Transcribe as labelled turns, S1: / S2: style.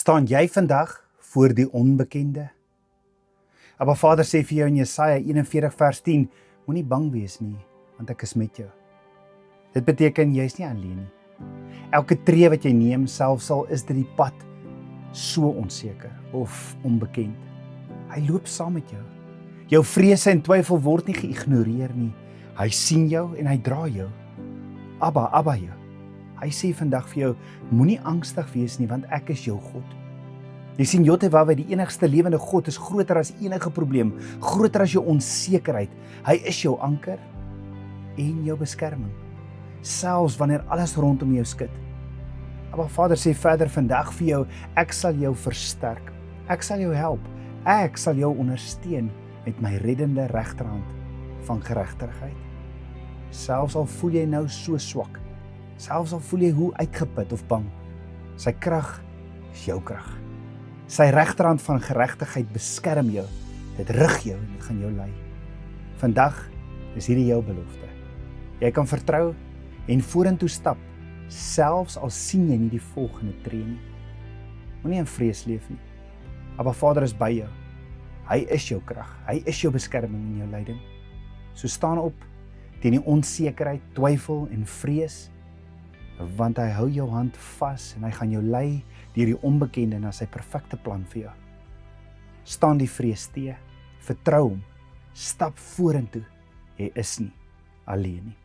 S1: Staan jy vandag voor die onbekende? Maar Vader sê vir jou in Jesaja 41 vers 10, moenie bang wees nie, want ek is met jou. Dit beteken jy is nie alleen nie. Elke tree wat jy neem, selfs al is dit die pad so onseker of onbekend. Hy loop saam met jou. Jou vrese en twyfel word nie geïgnoreer nie. Hy sien jou en hy dra jou. Abba jou. Hy sê vandag vir jou, moenie angstig wees nie, want ek is jou God. Jy sien, Jotewawwe, die enigste lewende God, is groter as enige probleem, groter as jou onsekerheid. Hy is jou anker en jou beskerming, selfs wanneer alles rondom jou skud. Maar Vader sê verder vandag vir jou, ek sal jou versterk, ek sal jou help, ek sal jou ondersteun met my reddende regterhand van geregtigheid. Selfs al voel jy nou so swak, selfs al voel jy hoe uitgeput of bang, sy krag is jou krag. Sy regterhand van geregtigheid beskerm jou, dit rig jou en dit gaan jou lei. Vandag is hierdie jou belofte. Jy kan vertrou en vorentoe stap, selfs al sien jy nie die volgende tree nie. Moenie in vrees leef nie. Maar Vader is by jou. Hy is jou krag, hy is jou beskerming en jou leiding. So staan op teen die onsekerheid, twyfel en vrees, want hy hou jou hand vas en hy gaan jou lei deur die onbekende na sy perfekte plan vir jou. Staan die vrees teë, vertrou hom, stap vorentoe, jy is nie alleen nie.